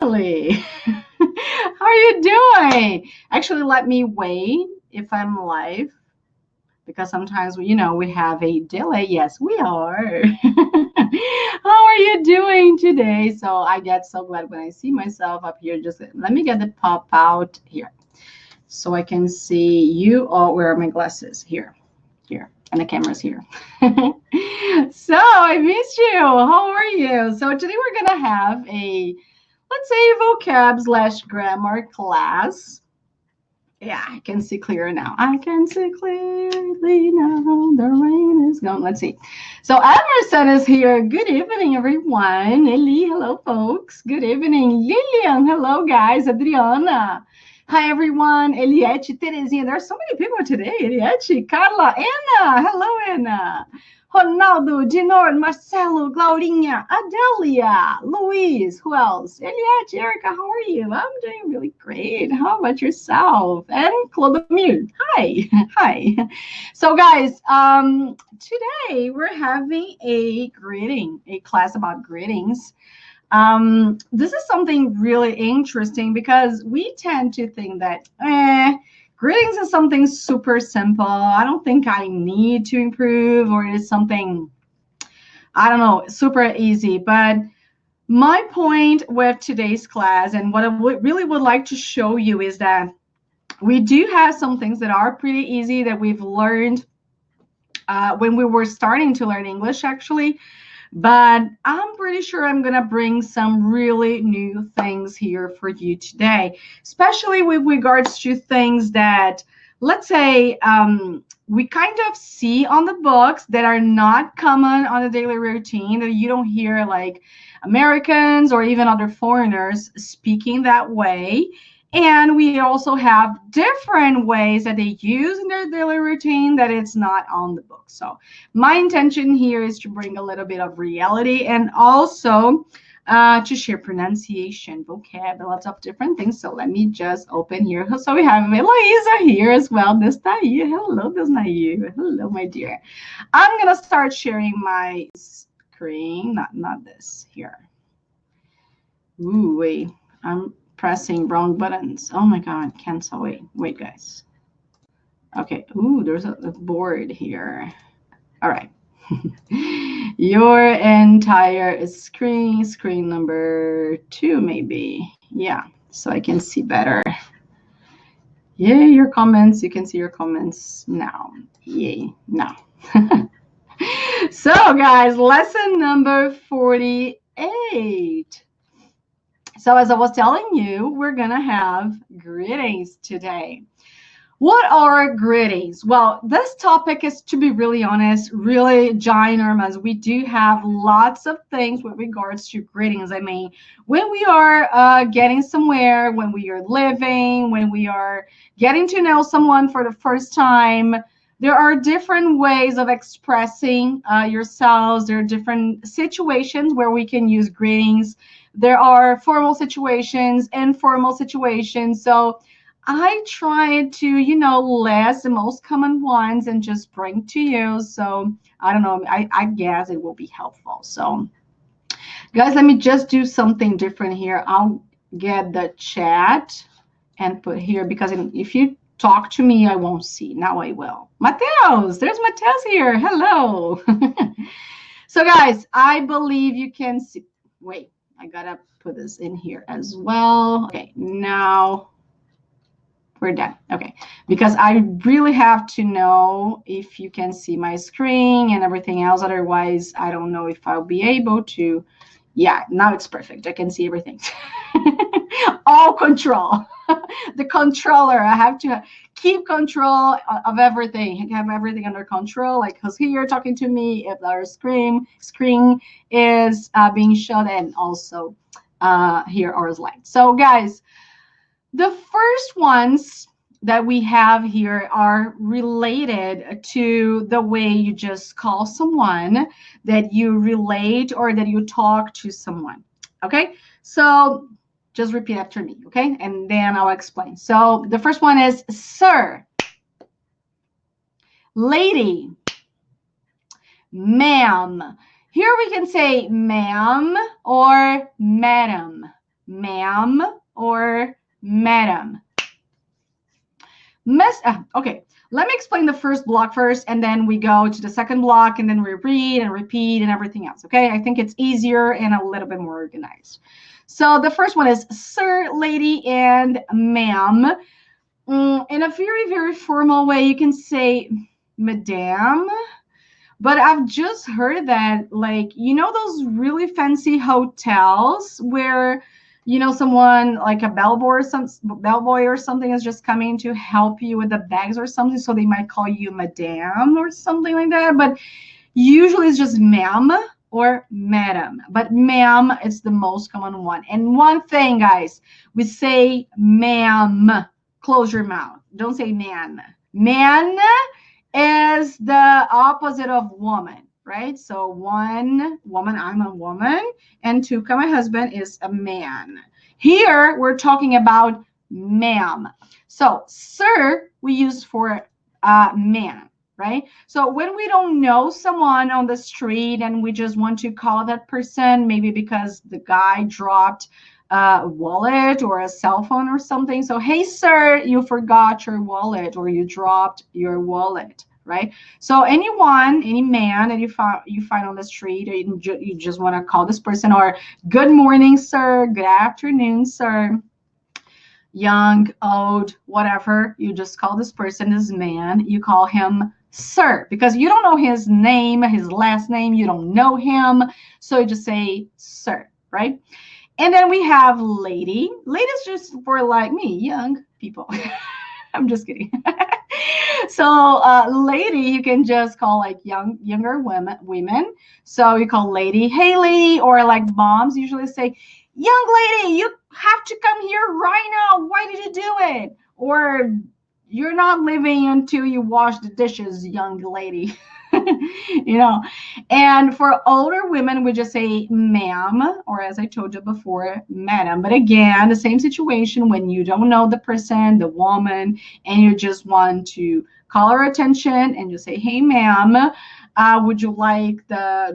Really? How are you doing? Actually, let me wait if I'm live because sometimes we have a delay. Yes, we are. How are you doing today? So I get so glad when I see myself up here. Just let me get the pop out here so I can see you. Oh, where are my glasses? Here, and the camera's here. So I missed you. How are you? So today we're gonna have a, let's say, vocab slash grammar class. Yeah, I can see clearer now. I can see clearly now. The rain is gone. Let's see. So Emerson is here. Good evening, everyone. Eli, hello, folks. Good evening. Lilian, hello, guys. Adriana. Hi, everyone. Eliette, Terezinha. There are so many people today. Eliette, Carla, Anna. Hello, Anna. Ronaldo, Dinor, Marcelo, Claudinha, Adelia, Luiz, who else? Eliette, Erika, how are you? I'm doing really great. How about yourself? And Clodomir, hi. Hi. So, guys, today we're having a class about greetings. This is something really interesting because we tend to think that, greetings is something super simple. I don't think I need to improve, or it's something, I don't know, super easy. But my point with today's class and what I really would like to show you is that we do have some things that are pretty easy that we've learned when we were starting to learn English, actually. But I'm pretty sure I'm going to bring some really new things here for you today, especially with regards to things that, let's say, we kind of see on the books that are not common on a daily routine, that you don't hear like Americans or even other foreigners speaking that way. And we also have different ways that they use in their daily routine that it's not on the book. So my intention here is to bring a little bit of reality and also to share pronunciation, vocab, and lots of different things. So let me just open here. So we have Eloisa here as well. Desnaí. Hello, Desnaí. Hello, my dear. I'm going to start sharing my screen. Not this here. Ooh, wait. I'm pressing wrong buttons. Oh my God, cancel. Wait, guys. Okay. Ooh, there's a board here. All right. Your entire screen number 2, maybe. Yeah, so I can see better. Yay, your comments. You can see your comments now. Yay, now. So, guys, lesson number 48. So, as I was telling you, we're going to have greetings today. What are greetings? Well, this topic is, to be really honest, really ginormous. We do have lots of things with regards to greetings. I mean, when we are getting somewhere, when we are living, when we are getting to know someone for the first time, there are different ways of expressing yourselves. There are different situations where we can use greetings. There are formal situations, informal situations. So I tried to, list the most common ones and just bring to you. So I don't know. I guess it will be helpful. So guys, let me just do something different here. I'll get the chat and put here because if you talk to me, I won't see. Now I will. Mateus, there's Mateus here. Hello. So guys, I believe you can see. Wait, I gotta put this in here as well. Okay, now we're done. Okay, because I really have to know if you can see my screen and everything else. Otherwise, I don't know if I'll be able to. Yeah, now it's perfect. I can see everything. All control. The controller. I have to keep control of everything. Have everything under control. Like who's here talking to me, if our screen is being shut, and also here our slides. So guys, the first ones that we have here are related to the way you just call someone, that you relate, or that you talk to someone. Okay, so just repeat after me, okay? And then I'll explain. So the first one is sir, lady, ma'am. Here we can say ma'am or madam. ma'am or madam. Okay, let me explain the first block first, and then we go to the second block, and then we read and repeat and everything else. Okay, I think it's easier and a little bit more organized. So the first one is sir, lady, and ma'am. In a very, very formal way, you can say madame. But I've just heard that, like, those really fancy hotels where, someone like a bellboy or something is just coming to help you with the bags or something. So they might call you madame or something like that. But usually it's just ma'am or madam. But ma'am is the most common one. And one thing, guys, we say ma'am. Close your mouth. Don't say man. Man is the opposite of woman, right? So one, woman, I'm a woman, and Tuka, my husband, is a man. Here, we're talking about ma'am. So sir, we use for man, right? So when we don't know someone on the street and we just want to call that person, maybe because the guy dropped a wallet or a cell phone or something. So, hey, sir, you forgot your wallet or you dropped your wallet, right? So anyone, any man that you find on the street, or you just want to call this person, or good morning, sir, good afternoon, sir, young, old, whatever, you just call this person, this man, you call him sir, because you don't know his name, his last name, you don't know him. So you just say sir, right? And then we have lady. Lady is just for like me, young people. I'm just kidding. So lady, you can just call like younger women. So you call lady, hey lady, or like moms usually say, young lady, you have to come here right now. Why did you do it? Or you're not leaving until you wash the dishes, young lady. And for older women, we just say ma'am, or as I told you before, madam. But again, the same situation when you don't know the person, the woman, and you just want to call her attention and you say, hey, ma'am, would you like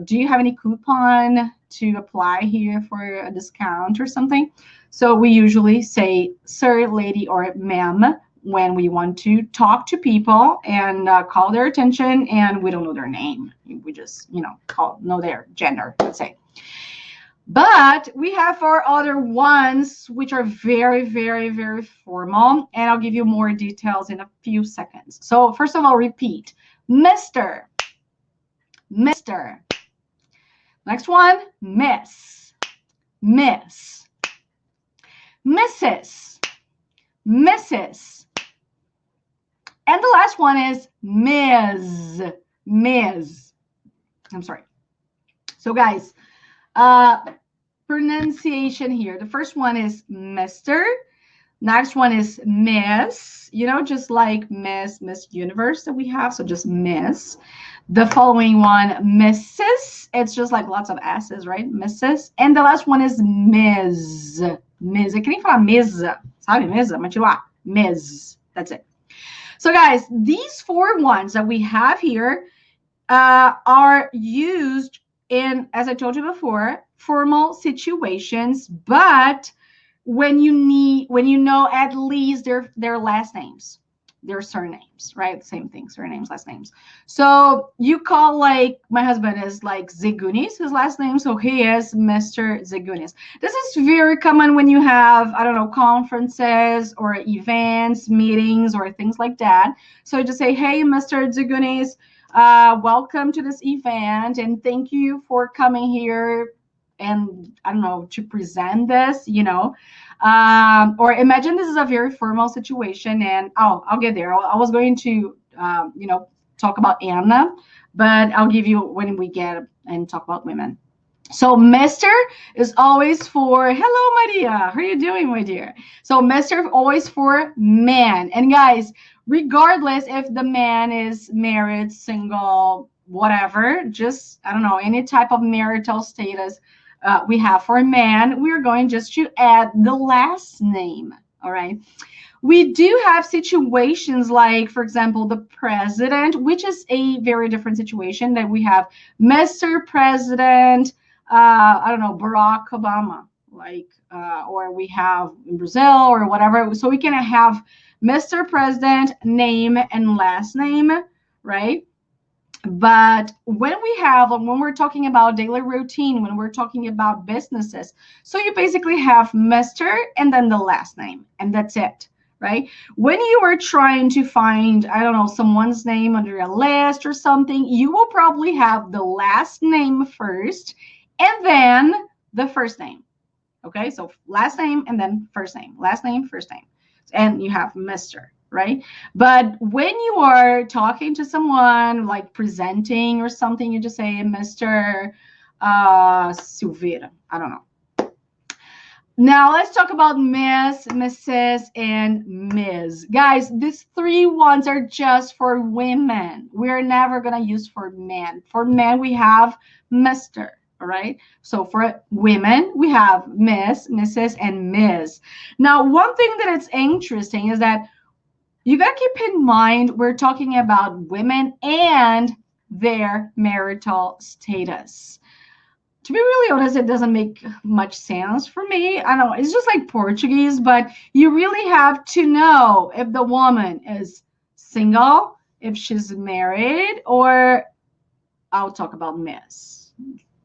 do you have any coupon to apply here for a discount or something? So we usually say sir, lady, or ma'am when we want to talk to people and call their attention and we don't know their name. We just, know their gender, let's say. But we have our other ones, which are very, very, very formal. And I'll give you more details in a few seconds. So first of all, repeat. Mr. Mr. Next one, Miss. Miss. Mrs. Mrs. And the last one is Ms. Ms. I'm sorry. So guys, pronunciation here. The first one is Mr. Next one is Miss. Just like Miss Universe that we have. So just Miss. The following one, Mrs. It's just like lots of S's, right? Mrs. And the last one is Ms. Ms. Eu queria falar mesa. Sabe mesa? Mas lá. Ms. That's it. So guys, these four ones that we have here are used in, as I told you before, formal situations, but when you know at least their last names, their surnames, right? Same thing, surnames, last names. So you call, like, my husband is like Zegunis, his last name, so he is Mr. Zegunis. This is very common when you have, I don't know, conferences or events, meetings, or things like that. So you just say, hey, Mr. Zegunis, welcome to this event, and thank you for coming here and, I don't know, to present this, or imagine this is a very formal situation, and I'll get there. I was going to, talk about Anna, but I'll give you when we get and talk about women. So Mr. is always for, hello, my dear. How are you doing, my dear? So Mr. always for man. And guys, regardless if the man is married, single, whatever, just, I don't know, any type of marital status we have for a man, we're going just to add the last name, all right? We do have situations like, for example, the president, which is a very different situation that we have Mr. President, I don't know, Barack Obama, like, or we have in Brazil or whatever. So we can have Mr. President, name and last name, right? But when we're talking about daily routine, when we're talking about businesses, so you basically have Mr. and then the last name, and that's it, right? When you are trying to find, I don't know, someone's name under a list or something, you will probably have the last name first and then the first name. Okay, so last name and then first name, last name, first name, and you have Mr., right? But when you are talking to someone, like presenting or something, you just say Mr. Silveira. I don't know. Now let's talk about Miss, Mrs., and Ms. Guys, these three ones are just for women. We're never gonna use for men. For men, we have Mr. All right. So for women, we have Miss, Mrs., and Ms. Now, one thing that is interesting is that you got to keep in mind we're talking about women and their marital status. To be really honest, it doesn't make much sense for me. I don't know. It's just like Portuguese, but you really have to know if the woman is single, if she's married, or I'll talk about Miss.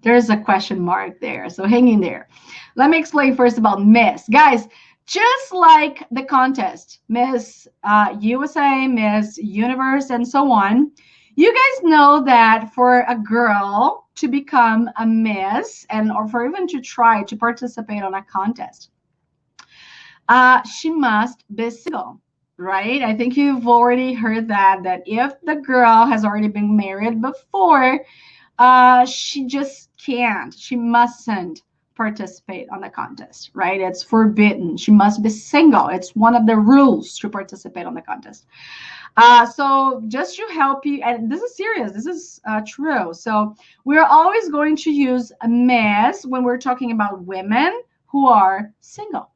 There's a question mark there, so hang in there. Let me explain first about Miss. Guys, just like the contest, Miss USA, Miss Universe, and so on, you guys know that for a girl to become a Miss, and or for even to try to participate on a contest, she must be single, right? I think you've already heard that if the girl has already been married before, she just can't, she mustn't participate on the contest, right? It's forbidden. She must be single. It's one of the rules to participate on the contest. So just to help you, and this is serious, this is true. So we're always going to use a miss when we're talking about women who are single,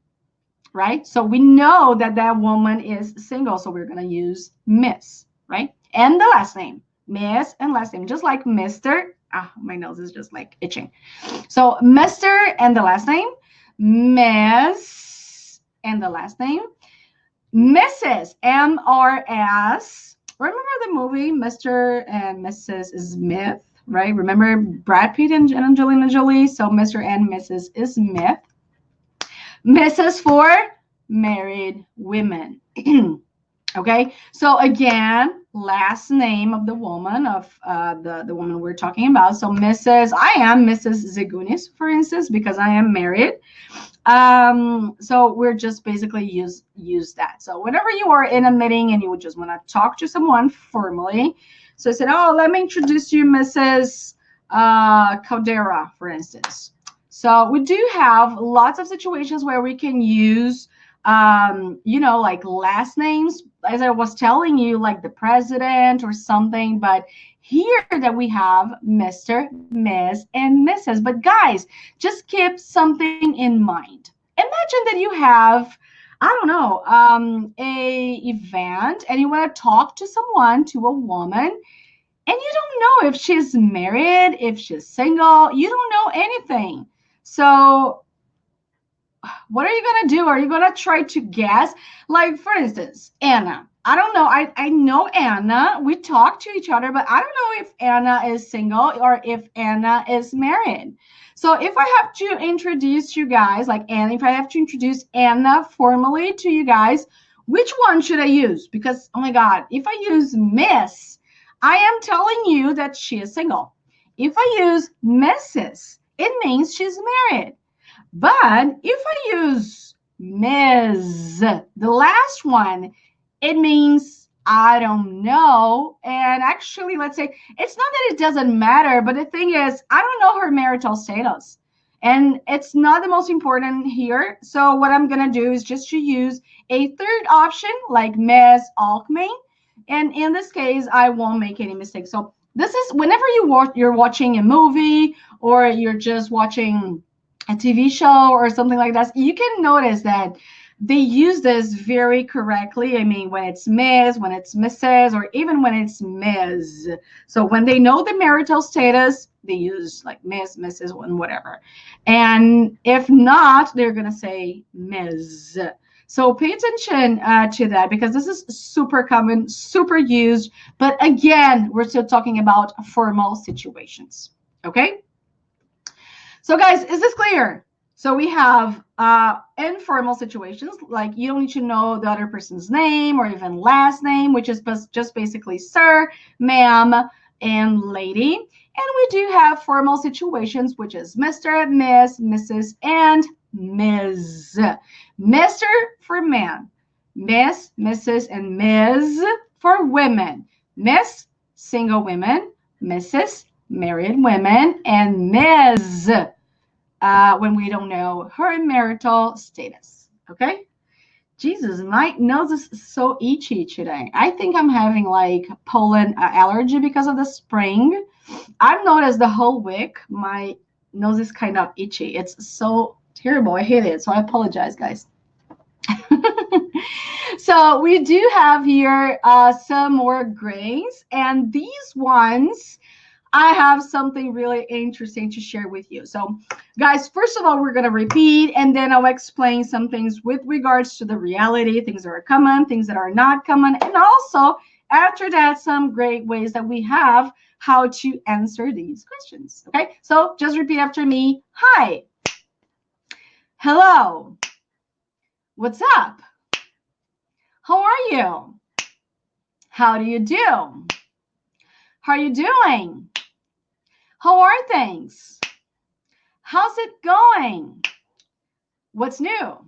right? So we know that that woman is single, so we're going to use miss, right? And the last name, Miss and last name, just like Mr. My nose is just like itching. So Mr. and the last name, Miss and the last name, Mrs. MRS. Remember the movie Mr. and Mrs. Smith, right? Remember Brad Pitt and Angelina Jolie? So Mr. and Mrs. Smith. Mrs. for married women. Okay, so again, last name of the woman, of the woman we're talking about. So Mrs. I am Mrs. Zagunis, for instance, because I am married. So we're just basically use that. So whenever you are in a meeting and you would just want to talk to someone formally, so I said, oh, let me introduce you, Mrs. Caldera, for instance. So we do have lots of situations where we can use like last names, as I was telling you, like the president or something. But here that we have Mr., Ms., and Mrs. But guys, just keep something in mind. Imagine that you have, I don't know, a event and you want to talk to someone, to a woman, and you don't know if she's married, if she's single. You don't know anything. So what are you going to do? Are you going to try to guess? Like, for instance, Anna. I don't know. I know Anna. We talk to each other, but I don't know if Anna is single or if Anna is married. So if I have to introduce you guys, like Anna, if I have to introduce Anna formally to you guys, which one should I use? Because, oh my God, if I use Miss, I am telling you that she is single. If I use Mrs., it means she's married. But if I use Ms., the last one, it means I don't know. And actually, let's say, it's not that it doesn't matter, but the thing is, I don't know her marital status. And it's not the most important here. So what I'm going to do is just to use a third option, like Ms. Alckmin. And in this case, I won't make any mistakes. So this is whenever you're watching a movie or you're just watching a TV show or something like that, you can notice that they use this very correctly. I mean, when it's Miss, when it's Mrs., or even when it's Ms. So when they know the marital status, they use like Miss, Mrs., and whatever. And if not, they're going to say Ms. So pay attention to that, because this is super common, super used. But again, we're still talking about formal situations. Okay? So guys, is this clear? So we have informal situations, like you don't need to know the other person's name or even last name, which is just basically sir, ma'am, and lady. And we do have formal situations, which is Mr., Miss, Mrs., and Ms. Mr. for man, Miss, Mrs., and Ms. for women. Miss, single women, Mrs., married women, and Ms. When we don't know her marital status. Okay? Jesus, my nose is so itchy today. I think I'm having like pollen allergy because of the spring. I've noticed the whole week my nose is kind of itchy. It's so terrible. I hate it. So I apologize, guys. So we do have here some more grains, and these ones, I have something really interesting to share with you. So guys, first of all, we're going to repeat, and then I'll explain some things with regards to the reality, things that are common, things that are not common, and also after that, some great ways that we have how to answer these questions. Okay, so just repeat after me. Hi. Hello. What's up? How are you? How do you do? How are you doing? How are things? How's it going? What's new?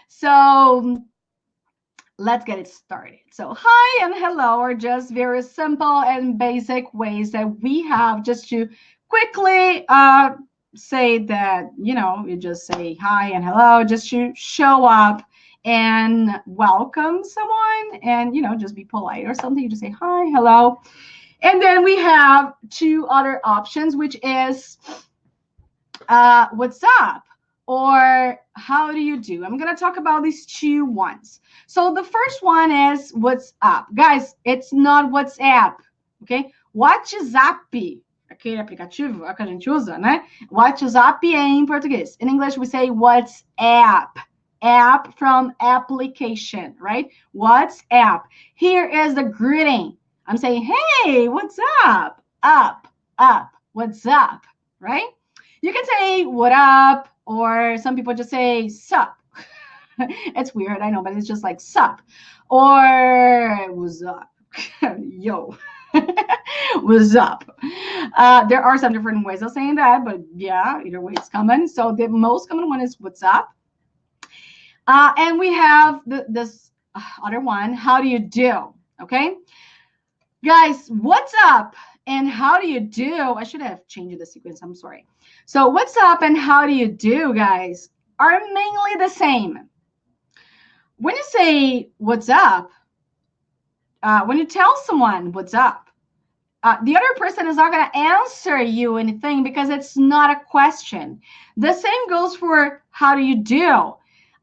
So let's get it started. So hi and hello are just very simple and basic ways that we have just to quickly say that, you just say hi and hello just to show up and welcome someone, and, just be polite or something. You just say hi, hello. And then we have two other options, which is what's up or how do you do. I'm going to talk about these two ones. So the first one is what's up. Guys, it's not WhatsApp, okay? WhatsApp, aquele aplicativo que a gente usa, né? WhatsApp é em português. In English, we say WhatsApp. App from application, right? WhatsApp. Here is the greeting. I'm saying, hey, what's up? Up, what's up, right? You can say, what up, or some people just say, sup. It's weird, I know, but it's just like, sup. Or, what's up? Yo. What's up? There are some different ways of saying that, but yeah, either way it's common. So the most common one is, what's up? And we have this other one, how do you do? Okay? Guys, what's up and how do you do? I should have changed the sequence. I'm sorry. So what's up and how do you do, guys, are mainly the same. When you say what's up, when you tell someone what's up, the other person is not going to answer you anything because it's not a question. The same goes for how do you do.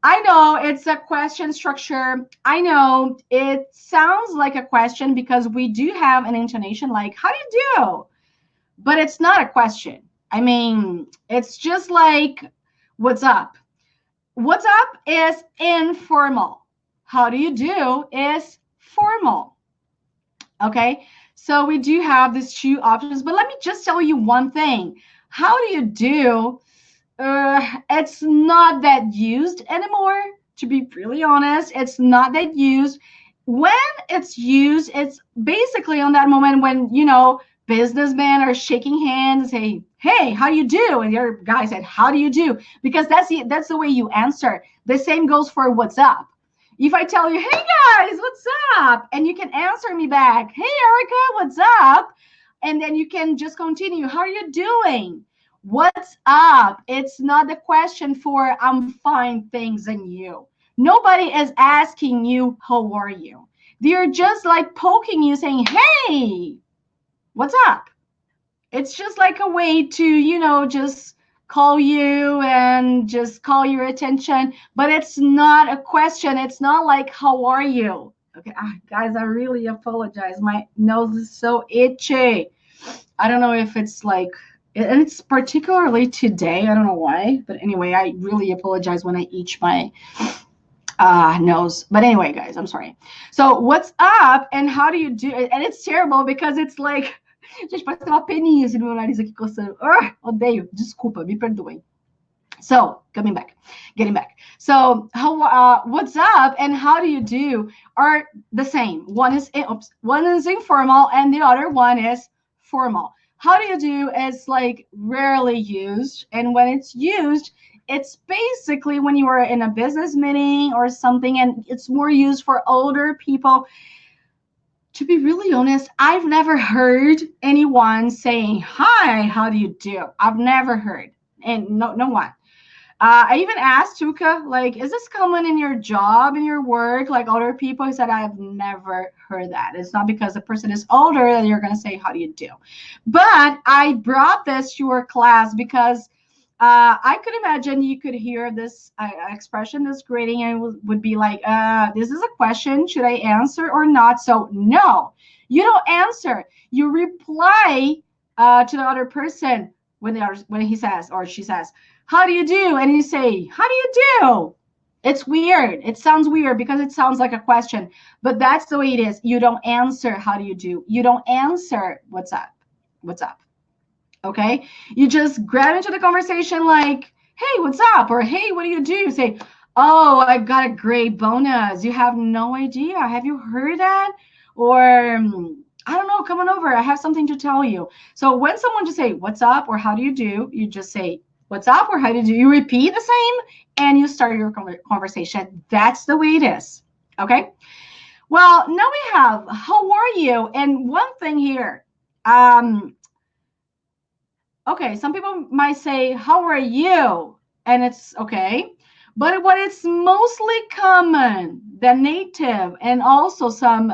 I know it's a question structure. I know it sounds like a question because we do have an intonation like, how do you do? But it's not a question. I mean, it's just like, what's up? What's up is informal. How do you do is formal. Okay, so we do have these two options. But let me just tell you one thing. How do you do? It's not that used anymore, to be really honest. It's not that used. When it's used, it's basically on that moment when, businessmen are shaking hands and say, hey, how do you do? And the other guy said, how do you do? Because that's the way you answer. The same goes for what's up. If I tell you, hey, guys, what's up? And you can answer me back, hey, Erika, what's up? And then you can just continue, how are you doing? What's up? It's not the question for I'm fine, things, and you. Nobody is asking you, how are you? They're just like poking you saying, hey, what's up? It's just like a way to, just call you and just call your attention, but it's not a question. It's not like, how are you? Okay, guys, I really apologize. My nose is so itchy. I don't know if it's like, and it's particularly today. I don't know why, but anyway, I really apologize when I itch my nose. But anyway, guys, I'm sorry. So what's up and how do you do it? And it's terrible because it's like, gente, parece que tem uma peninha assim no meu nariz aqui coçando. Odeio. Desculpa, me perdoem. So getting back. So what's up and how do you do are the same. One is informal and the other one is formal. How do you do is like rarely used, and when it's used, it's basically when you are in a business meeting or something, and it's more used for older people. To be really honest, I've never heard anyone saying, hi, how do you do? I've never heard, and no one. I even asked Tuka, like, is this common in your job, in your work, like other people? He said, I have never heard that. It's not because the person is older that you're going to say, how do you do? But I brought this to your class because I could imagine you could hear this expression, this greeting, and would be like, this is a question. Should I answer or not? So no, you don't answer. You reply to the other person when he says or she says, how do you do? And you say, how do you do? It's weird. It sounds weird because it sounds like a question, but that's the way it is. You don't answer, how do you do? You don't answer, what's up? What's up? Okay? You just grab into the conversation like, hey, what's up? Or, hey, what do you do? Say, oh, I got a great bonus. You have no idea. Have you heard that? Or, I don't know, come on over. I have something to tell you. So when someone just say, what's up? Or how do you do? You just say, what's up? Or how do you do? You repeat the same and you start your conversation. That's the way it is. Okay? Well, now we have, how are you? And one thing here, okay, some people might say, how are you? And it's okay. But what is mostly common, the native and also some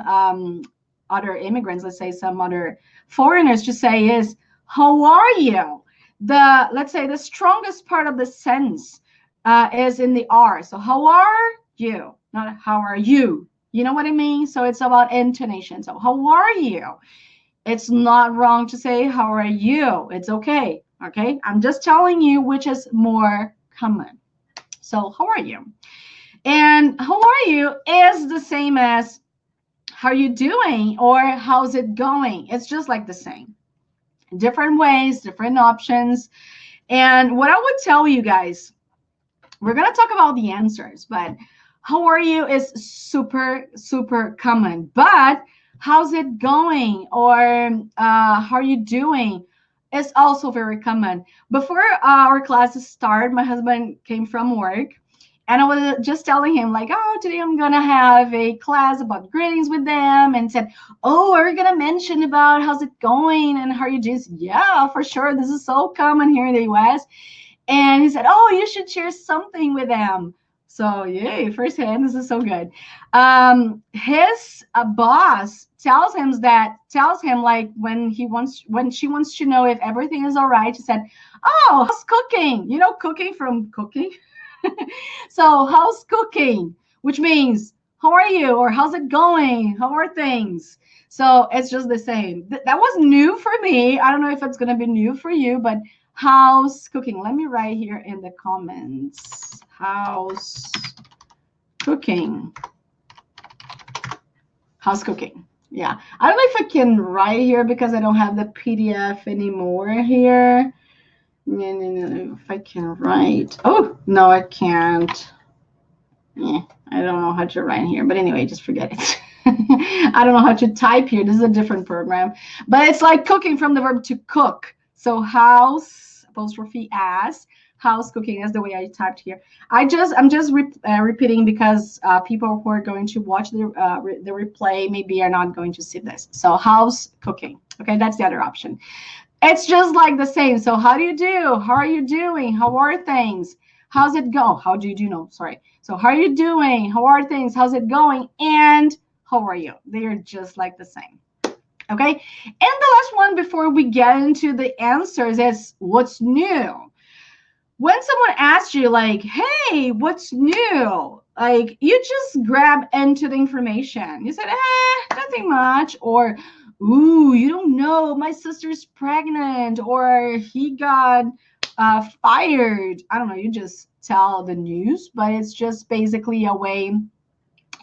other immigrants, let's say some other foreigners to say is, how are you? Let's say the strongest part of the sentence is in the R. So how are you? Not how are you? You know what I mean? So it's about intonation. So how are you? It's not wrong to say, how are you? It's okay. Okay. I'm just telling you which is more common. So how are you? And how are you is the same as how are you doing or how's it going? It's just like the same. Different ways, different options. And what I would tell you guys, we're going to talk about the answers, but how are you is super, super common. But how's it going? Or how are you doing? Is also very common. Before our classes start, my husband came from work. And I was just telling him, like, oh, today I'm going to have a class about greetings with them. And said, oh, are we going to mention about how's it going and how are you doing? Yeah, for sure. This is so common here in the U.S. And he said, oh, you should share something with them. So, yay, firsthand, this is so good. His boss tells him like when she wants to know if everything is all right, she said, oh, how's cooking? You know, cooking from cooking. So how's cooking? Which means, how are you? Or how's it going? How are things? So it's just the same. That was new for me. I don't know if it's going to be new for you, but how's cooking? Let me write here in the comments. How's cooking? How's cooking? Yeah. I don't know if I can write here because I don't have the PDF anymore here. No, if I can write. Oh, no, I can't. Yeah, I don't know how to write here. But anyway, just forget it. I don't know how to type here. This is a different program. But it's like cooking from the verb to cook. So house, apostrophe as, house cooking is the way I typed here. I'm just repeating because people who are going to watch the replay maybe are not going to see this. So house cooking. Okay, that's the other option. It's just like the same. So how do you do? How are you doing? How are things? How's it go? How do you do? No, sorry. So how are you doing? How are things? How's it going? And how are you? They are just like the same. Okay. And the last one before we get into the answers is what's new. when someone asks you like, hey, what's new? Like you just grab into the information. You said, nothing much. Or, ooh, you don't know, my sister's pregnant, or he got fired. I don't know. You just tell the news, but it's just basically a way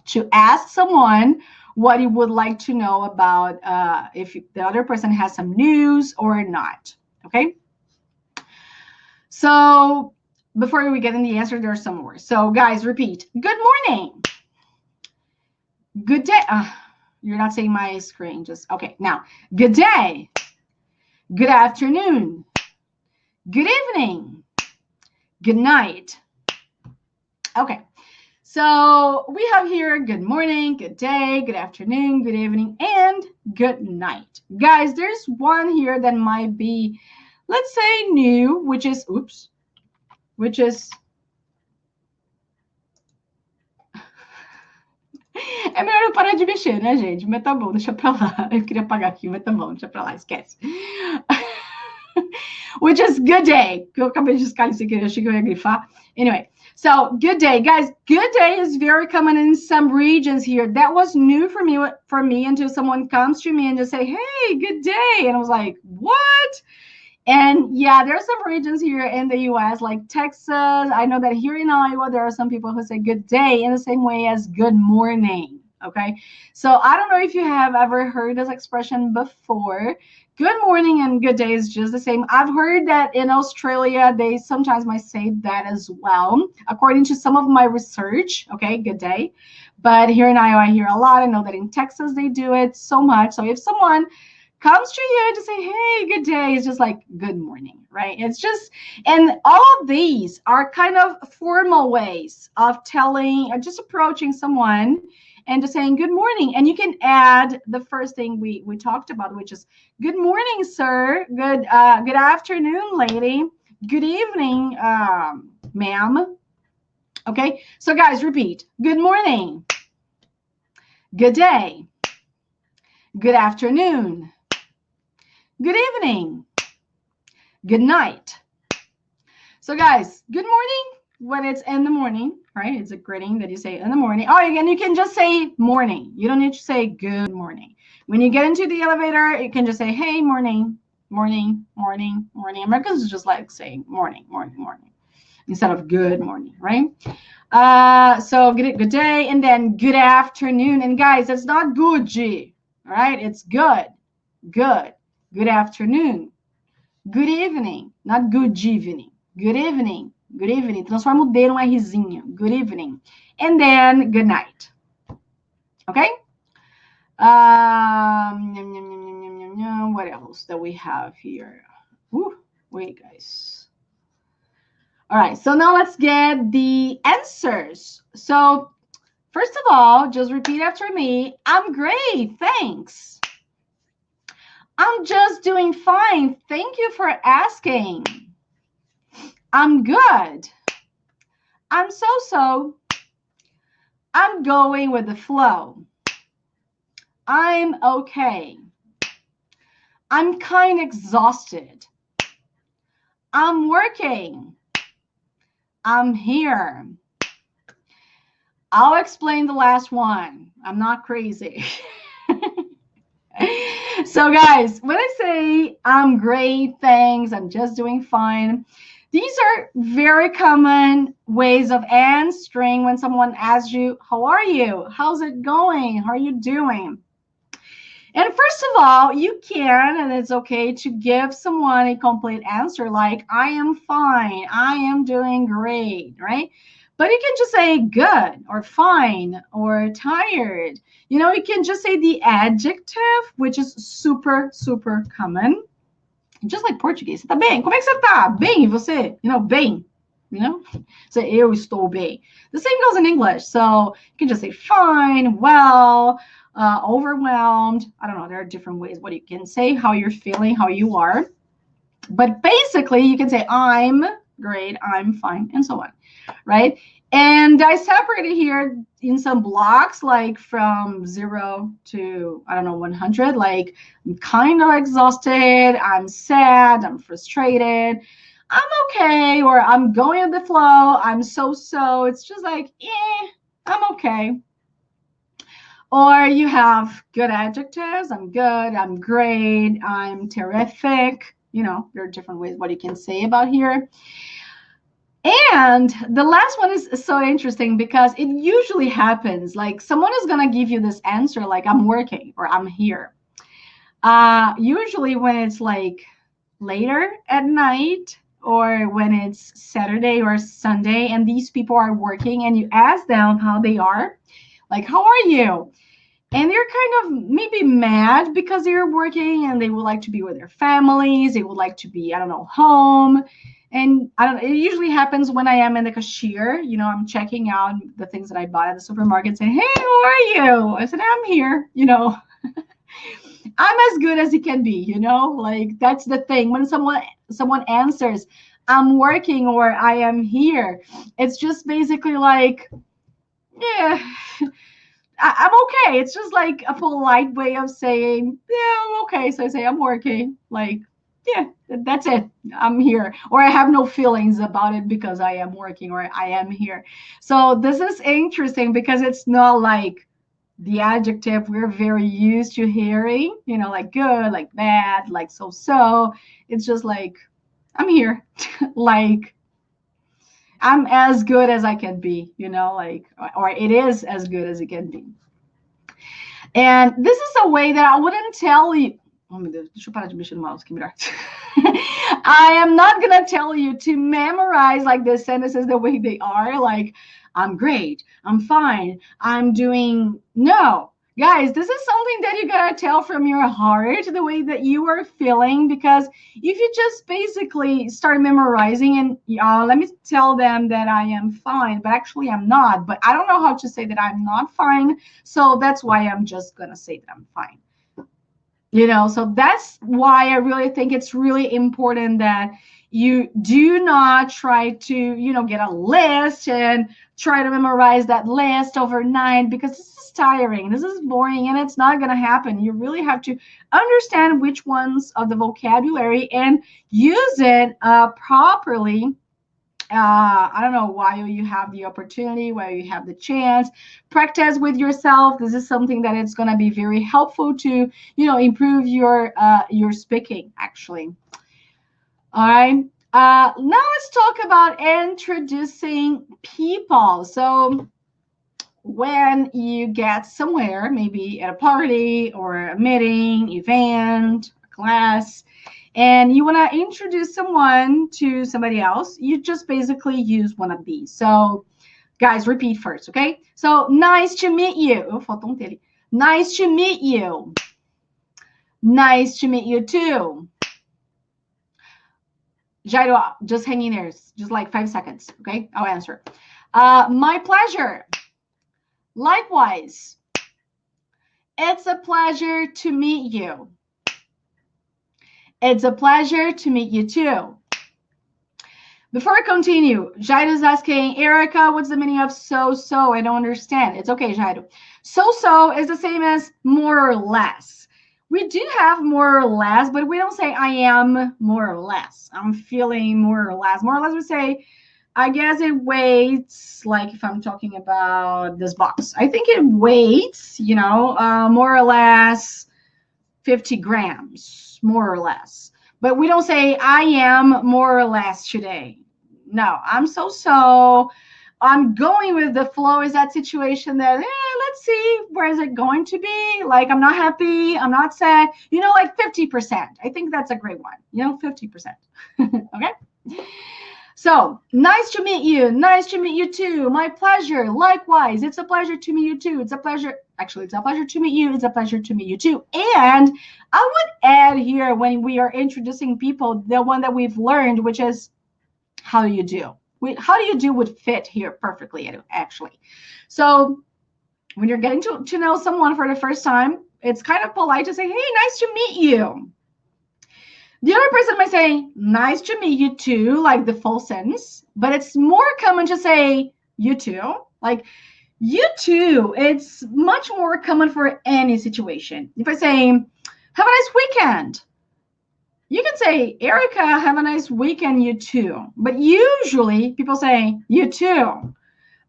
to ask someone what you would like to know about if the other person has some news or not. Okay. So before we get in the answer, there's some more. So guys, repeat. Good morning. Good day. You're not saying my screen. Just okay. Now, good day. Good afternoon. Good evening. Good night. Okay. So we have here good morning, good day, good afternoon, good evening, and good night. Guys, there's one here that might be, let's say, new, which is, é melhor eu parar de mexer, né, gente? Mas tá bom, deixa pra lá. Eu queria apagar aqui, mas tá bom, deixa pra lá, esquece. Which is good day. Que eu acabei de escalar sem querer, achei que eu ia grifar. Anyway, so good day. Guys, good day is very common in some regions here. That was new for me until someone comes to me and just say, hey, good day. And I was like, what? And yeah, there are some regions here in the US, like Texas. I know that here in Iowa, there are some people who say good day in the same way as good morning. Okay. So I don't know if you have ever heard this expression before. Good morning and good day is just the same. I've heard that in Australia, they sometimes might say that as well, according to some of my research. Okay, good day. But here in Iowa, I hear a lot. I know that in Texas, they do it so much. So if someone comes to you to say, hey, good day, it's just like good morning, right? It's just, and all of these are kind of formal ways of telling, just approaching someone and just saying good morning. And you can add the first thing we talked about, which is good morning, sir. Good afternoon, lady. Good evening, ma'am. Okay, so guys, repeat. Good morning. Good day. Good afternoon. Good evening. Good night. So guys, good morning when it's in the morning, right? It's a greeting that you say in the morning. Oh, again, you can just say morning. You don't need to say good morning. When you get into the elevator, you can just say, hey, morning, morning, morning, morning. Americans just like saying morning, morning, morning instead of good morning, right? So good day and then good afternoon. And guys, it's not good, all right? It's good, good. Good afternoon. Good evening. Not good evening. Good evening. Good evening. Transforma o D num Rzinho. Good evening. And then good night. Okay? What else do we have here? Wait, guys. All right. So now let's get the answers. So first of all, just repeat after me. I'm great. Thanks. I'm just doing fine. Thank you for asking. I'm good. I'm so-so. I'm going with the flow. I'm okay. I'm kind of exhausted. I'm working. I'm here. I'll explain the last one. I'm not crazy. So guys, when I say I'm great, thanks, I'm just doing fine, these are very common ways of answering when someone asks you, how are you? How's it going? How are you doing? And first of all, you can, and it's okay to give someone a complete answer like, I am fine, I am doing great, right? But you can just say good or fine or tired. You know, you can just say the adjective, which is super, super common. Just like Portuguese. Você tá bem? Como é que você tá? Bem, e você? You know, bem. You know? Say, eu estou bem. The same goes in English. So you can just say fine, well, overwhelmed. I don't know. There are different ways what you can say, how you're feeling, how you are. But basically, you can say, I'm great, I'm fine, and so on, right? And I separated here in some blocks, like from 0 to, I don't know, 100. Like, I'm kind of exhausted, I'm sad, I'm frustrated, I'm okay, or I'm going with the flow, I'm so. It's just like, I'm okay. Or you have good adjectives. I'm good, I'm great, I'm terrific. There are different ways what you can say about here. And the last one is so interesting because it usually happens like someone is going to give you this answer like I'm working or I'm here. Usually when it's like later at night or when it's Saturday or Sunday and these people are working and you ask them how they are, like, how are you? And they're kind of maybe mad because they're working and they would like to be with their families. They would like to be, I don't know, home. And I don't know, it usually happens when I am in the cashier. I'm checking out the things that I bought at the supermarket saying, hey, how are you? I said, I'm here. I'm as good as it can be, like that's the thing. When someone answers, I'm working or I am here, it's just basically like, yeah. I'm okay. It's just like a polite way of saying, yeah, I'm okay. So I say, I'm working. Like, yeah, that's it. I'm here. Or I have no feelings about it because I am working or I am here. So this is interesting because it's not like the adjective we're very used to hearing, like good, like bad, like so. It's just like, I'm here. Like, I'm as good as I can be, like, or it is as good as it can be. And this is a way that I wouldn't tell you. Oh, meu Deus, deixa eu parar de mexer no mouse, que melhor. I am not going to tell you to memorize like the sentences the way they are, like, I'm great, I'm fine, I'm doing. No. Guys, this is something that you gotta tell from your heart, the way that you are feeling, because if you just basically start memorizing and let me tell them that I am fine, but actually I'm not, but I don't know how to say that I'm not fine, so that's why I'm just gonna say that I'm fine. So that's why I really think it's really important that you do not try to, get a list and try to memorize that list overnight, because this is tiring, this is boring, and it's not going to happen. You really have to understand which ones of the vocabulary and use it properly. I don't know, while you have the opportunity, while you have the chance, practice with yourself. This is something that it's going to be very helpful to, improve your speaking, actually. All right. Now let's talk about introducing people. So when you get somewhere, maybe at a party or a meeting, event, class, and you want to introduce someone to somebody else, you just basically use one of these. So, guys, repeat first, okay? So, nice to meet you. Oh, faltou um T. Nice to meet you. Nice to meet you too. Jairo, just hang in there. Just like 5 seconds, okay? I'll answer. My pleasure. Likewise. It's a pleasure to meet you. It's a pleasure to meet you too. Before I continue, Jairo is asking, Erika, what's the meaning of so? I don't understand. It's okay, Jairo. So is the same as more or less. We do have more or less, but we don't say I am more or less. I'm feeling more or less. More or less, we say, I guess it weighs, like if I'm talking about this box, I think it weighs, more or less 50 grams, more or less. But we don't say, I am more or less today. No, I'm so. I'm going with the flow. Is that situation that, let's see, where is it going to be? Like, I'm not happy, I'm not sad, like 50%. I think that's a great one, 50%. Okay? So, nice to meet you. Nice to meet you too. My pleasure. Likewise. It's a pleasure to meet you too. It's a pleasure. Actually, it's a pleasure to meet you. It's a pleasure to meet you too. And I would add here, when we are introducing people, the one that we've learned, which is how do you do? How do you do would fit here perfectly, actually. So when you're getting to know someone for the first time, it's kind of polite to say, hey, nice to meet you. The other person might say, nice to meet you too, like the full sentence, but it's more common to say you too. Like, you too, it's much more common for any situation. If I say, have a nice weekend. You can say, Erica, have a nice weekend, you too. But usually people say, you too.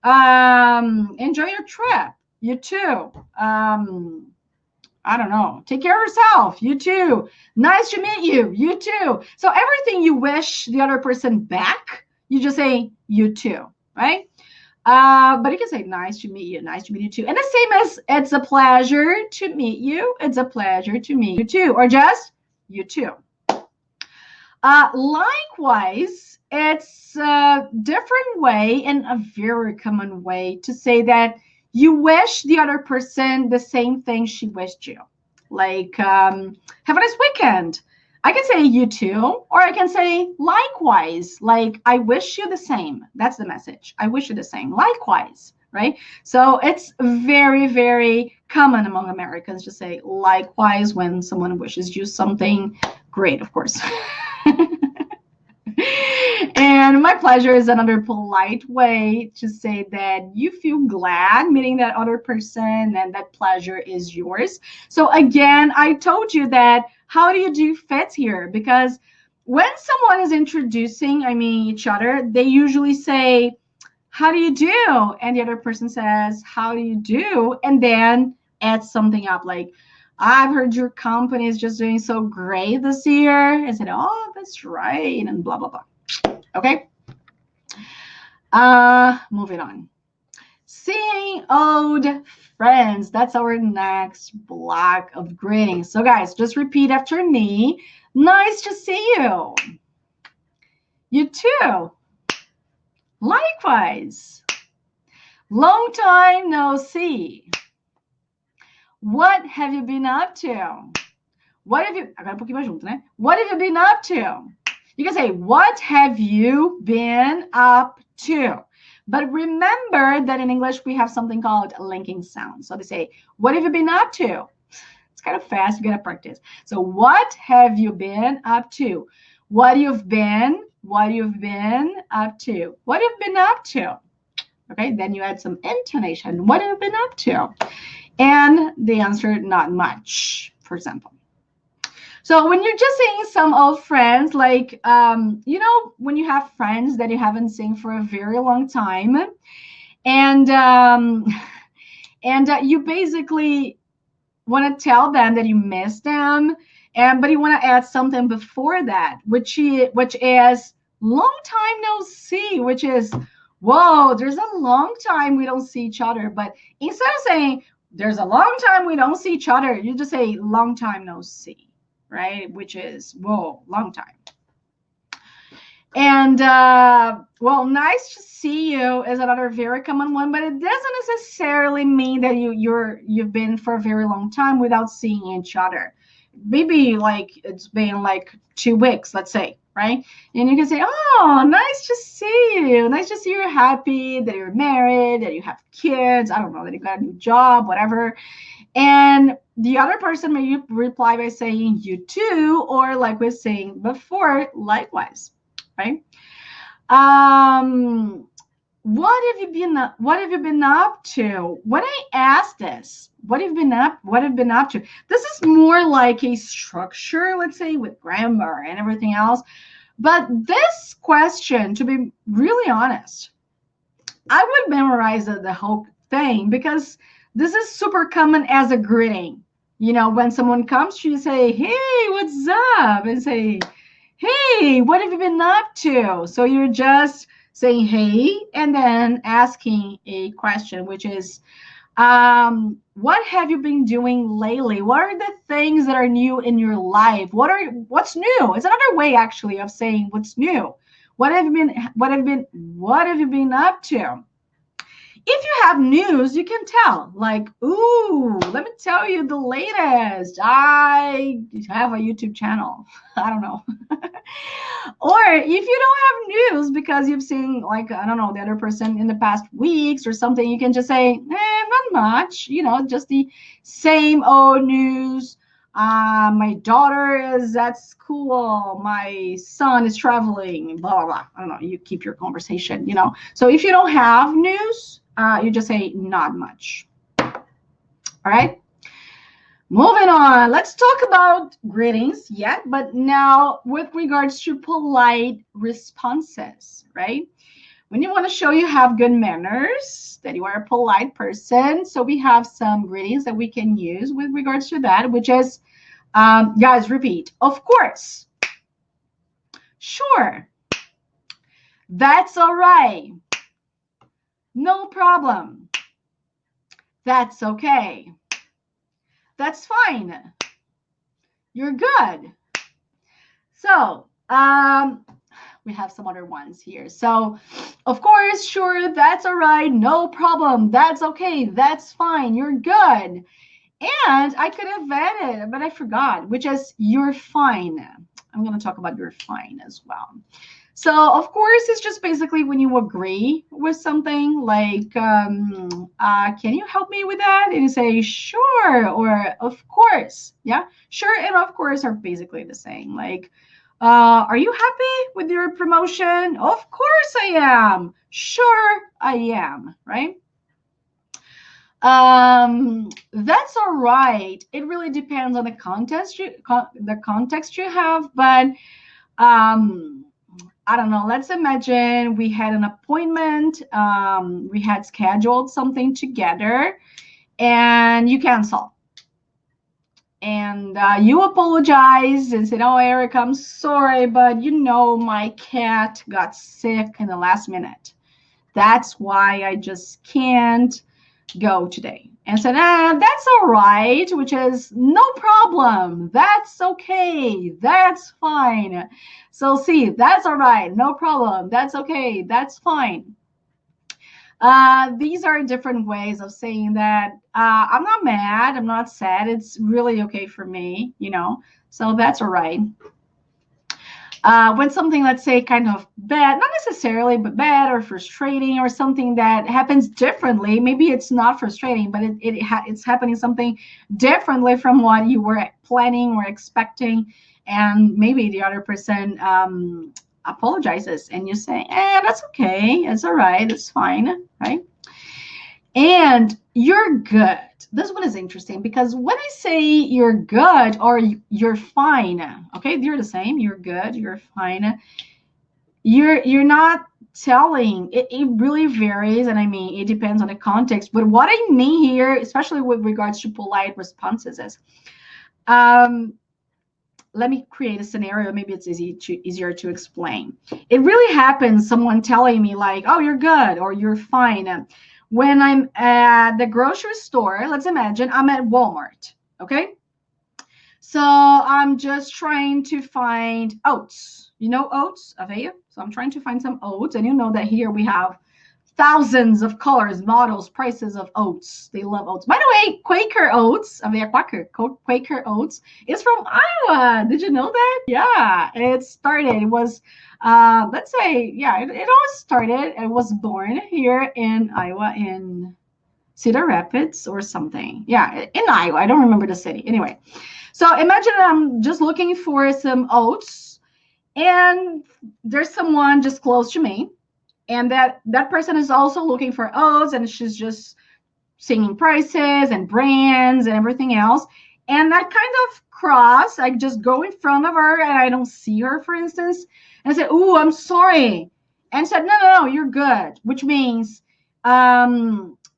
Enjoy your trip, you too. I don't know. Take care of yourself, you too. Nice to meet you, you too. So everything you wish the other person back, you just say, you too, right? But you can say, nice to meet you, nice to meet you too. And the same as, it's a pleasure to meet you, it's a pleasure to meet you too. Or just, you too. Likewise, it's a different way and a very common way to say that you wish the other person the same thing she wished you. Like, have a nice weekend. I can say you too, or I can say likewise, like, I wish you the same. That's the message. I wish you the same. Likewise, right? So it's very, very common among Americans to say likewise when someone wishes you something great, of course. And my pleasure is another polite way to say that you feel glad meeting that other person and that pleasure is yours. So again, I told you that how do you do fits here? Because when someone is introducing, each other, they usually say, how do you do? And the other person says, how do you do? And then add something up like, I've heard your company is just doing so great this year. I said, oh, that's right, and blah, blah, blah. Okay. Moving on. Seeing old friends. That's our next block of greetings. So guys, just repeat after me. Nice to see you. You too. Likewise. Long time no see. What have you been up to? What have you... Agora um pouquinho mais junto, né? What have you been up to? You can say, what have you been up to? But remember that in English, we have something called linking sound. So they say, what have you been up to? It's kind of fast. You got to practice. So what have you been up to? What you've been up to? What you've been up to? Okay, then you add some intonation. What have you been up to? And the answer, not much, for example. So when you're just seeing some old friends, like, when you have friends that you haven't seen for a very long time, and you basically want to tell them that you miss them, but you want to add something before that, which is long time no see, which is, whoa, there's a long time we don't see each other. But instead of saying, there's a long time we don't see each other, you just say, long time no see. Right? Which is, whoa, long time. And, well, nice to see you is another very common one, but it doesn't necessarily mean that you've been for a very long time without seeing each other. Maybe like it's been like 2 weeks, let's say, right? And you can say, oh, nice to see you. Nice to see you're happy, that you're married, that you have kids. I don't know, that you got a new job, whatever. And the other person may reply by saying you too, or like we were saying before, likewise, right? What have you been up to? When I ask this, what have you been up to? This is more like a structure, let's say, with grammar and everything else. But this question, to be really honest, I would memorize the whole thing because this is super common as a greeting. When someone comes to you, say, hey, what's up? And say, hey, what have you been up to? So you're just saying, hey, and then asking a question, which is, what have you been doing lately? What are the things that are new in your life? What's new? It's another way, actually, of saying what's new. What have you been up to? If you have news, you can tell, like, ooh, let me tell you the latest. I have a YouTube channel. I don't know. Or if you don't have news because you've seen, like, I don't know, the other person in the past weeks or something, you can just say, not much, just the same old news. My daughter is at school. My son is traveling, blah, blah, blah. I don't know. You keep your conversation, So if you don't have news, you just say not much. All right. Moving on, let's talk about greetings yet, but now with regards to polite responses, right? When you want to show you have good manners, that you are a polite person. So we have some greetings that we can use with regards to that, which is, guys, repeat, of course, sure, that's all right, no problem, that's okay, that's fine, you're good. So, we have some other ones here. So, of course, sure, that's all right, no problem, that's okay, that's fine, you're good. And I could have added, but I forgot, which is you're fine. I'm going to talk about you're fine as well. So, of course, it's just basically when you agree with something like, can you help me with that? And you say, sure, or of course. Yeah, sure and of course are basically the same. Like, are you happy with your promotion? Of course I am. Sure, I am, right? That's all right. It really depends on the context you have, but um, I don't know. Let's imagine we had an appointment. We had scheduled something together, and you cancel. And you apologize and said, "Oh, Eric, I'm sorry, but you know my cat got sick in the last minute. That's why I just can't go today." And said, that's all right, which is no problem. That's okay. That's fine. So see, that's all right. No problem. That's okay. That's fine. These are different ways of saying that I'm not mad. I'm not sad. It's really okay for me, you know. So that's all right. When something, let's say, kind of bad, not necessarily, but bad or frustrating or something that happens differently, maybe it's not frustrating, but it's happening something differently from what you were planning or expecting. And maybe the other person apologizes and you say, that's okay. It's all right. It's fine. Right. And you're good. This one is interesting because when I say you're good or you're fine, okay, they're the same. You're good, you're fine. You're not telling. It really varies, and I mean it depends on the context. But what I mean here, especially with regards to polite responses, is let me create a scenario. Maybe it's easier to explain. It really happens. Someone telling me like, "Oh, you're good" or "You're fine." When I'm at the grocery store, let's imagine I'm at Walmart, okay? So I'm just trying to find oats. You know oats, aveia? So I'm trying to find some oats, and you know that here we have thousands of colors, models, prices of oats. They love oats. By the way, Quaker oats, aveia Quaker oats, is from Iowa. Did you know that? Yeah, it was let's say, yeah, it all started. It was born here in Iowa in Cedar Rapids or something. Yeah, in Iowa. I don't remember the city. Anyway, so imagine I'm just looking for some oats, and there's someone just close to me, and that person is also looking for oats, and she's just singing prices and brands and everything else. And that kind of cross, I just go in front of her and I don't see her, for instance, and I said, "Ooh, I'm sorry," and said, "No, you're good," which means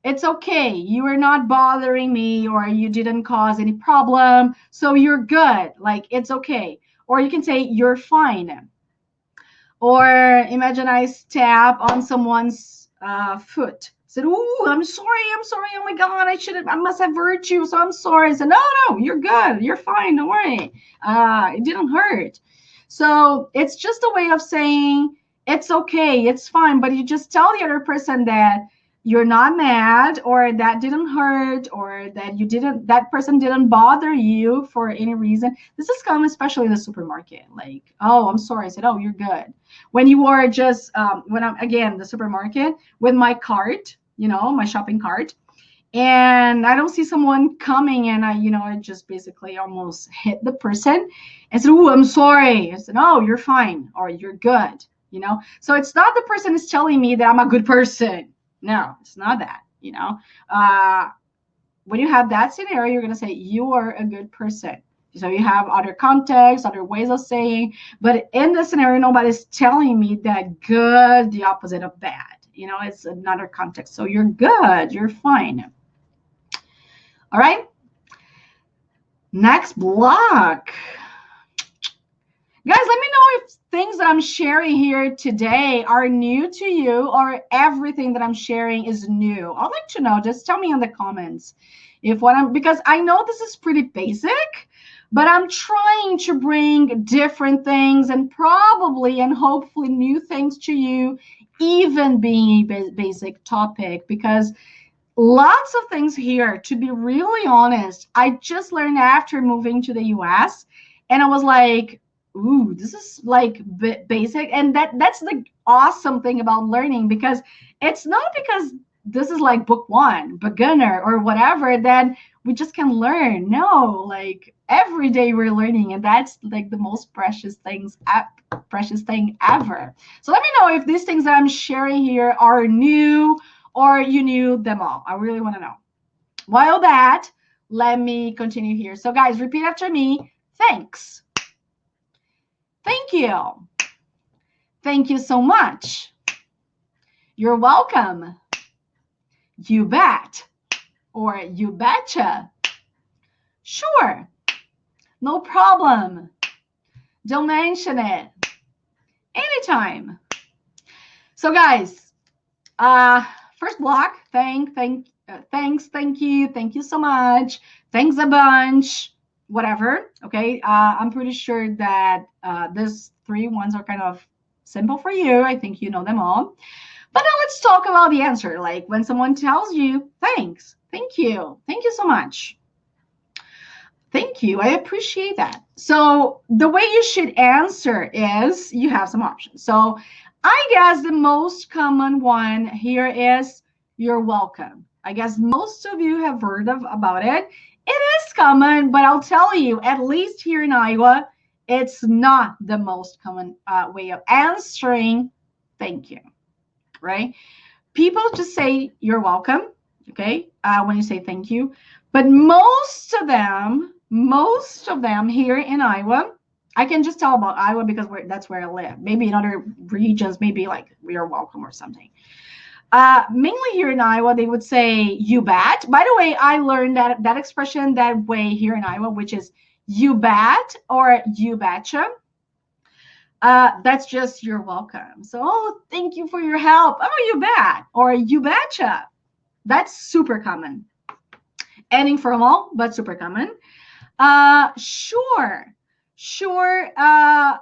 it's okay. You are not bothering me, or you didn't cause any problem, so you're good. Like it's okay. Or you can say you're fine. Or imagine I step on someone's foot. Said, "Ooh, I'm sorry. Oh my God, I must have hurt you. So I'm sorry." I said, "No, you're good. You're fine. Don't worry. It didn't hurt." So it's just a way of saying it's okay, it's fine. But you just tell the other person that you're not mad, or that didn't hurt, or that person didn't bother you for any reason. This is common, especially in the supermarket. Like, "Oh, I'm sorry." I said, "Oh, you're good." When you are just when I'm again the supermarket with my cart, my shopping cart, and I don't see someone coming, and I just basically almost hit the person and said, "Oh, I'm sorry." I said, "Oh, you're fine," or "You're good." So it's not the person is telling me that I'm a good person. No, it's not that. Uh, when you have that scenario, you're going to say you are a good person. So you have other contexts, other ways of saying, but in this scenario, nobody's telling me that good, the opposite of bad. It's another context. So you're good, you're fine. All right. Next block. Guys, let me know if things that I'm sharing here today are new to you or everything that I'm sharing is new. I'd like to know. Just tell me in the comments because I know this is pretty basic, but I'm trying to bring different things and probably and hopefully new things to you, even being a basic topic, because lots of things here, to be really honest, I just learned after moving to the US, and I was like, ooh, this is like basic. And that's the awesome thing about learning, because it's not because this is like book one, beginner or whatever, then we just can learn. No, like every day we're learning, and that's like the most precious thing ever. So let me know if these things that I'm sharing here are new or you knew them all. I really want to know. While that, let me continue here. So guys, repeat after me. Thanks. Thank you. Thank you so much. You're welcome. You bet. Or you betcha. Sure. No problem. Don't mention it. Anytime. So guys, first block, thanks, thank you so much, thanks a bunch, whatever. Okay, I'm pretty sure that these 3 ones are kind of simple for you. I think you know them all. But now let's talk about the answer. Like when someone tells you, thanks, thank you so much. Thank you, I appreciate that. So the way you should answer is you have some options. So I guess the most common one here is you're welcome. I guess most of you have heard about it. It is common, but I'll tell you, at least here in Iowa, it's not the most common way of answering thank you, right? People just say you're welcome, okay, when you say thank you. But most of them here in Iowa, I can just tell about Iowa because that's where I live. Maybe in other regions, maybe like we are welcome or something. Mainly here in Iowa, they would say you bet. By the way, I learned that expression that way here in Iowa, which is you bet or you betcha. That's just you're welcome. So, oh, thank you for your help. Oh, you bet or you betcha. That's super common. And informal, but super common. Sure.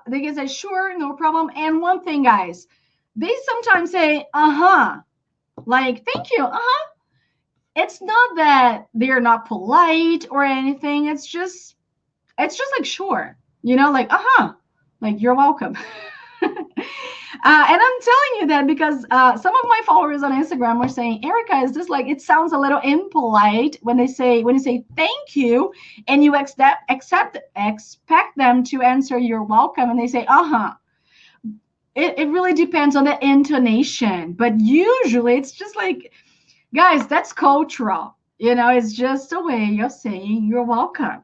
They can say sure, no problem. And one thing, guys, they sometimes say like thank you, It's not that they're not polite or anything. It's just like sure, like like you're welcome. And I'm telling you that because some of my followers on Instagram were saying, Erika, is this like, it sounds a little impolite when you say thank you and you expect them to answer you're welcome and they say, It really depends on the intonation, but usually it's just like, guys, that's cultural. It's just a way of saying you're welcome.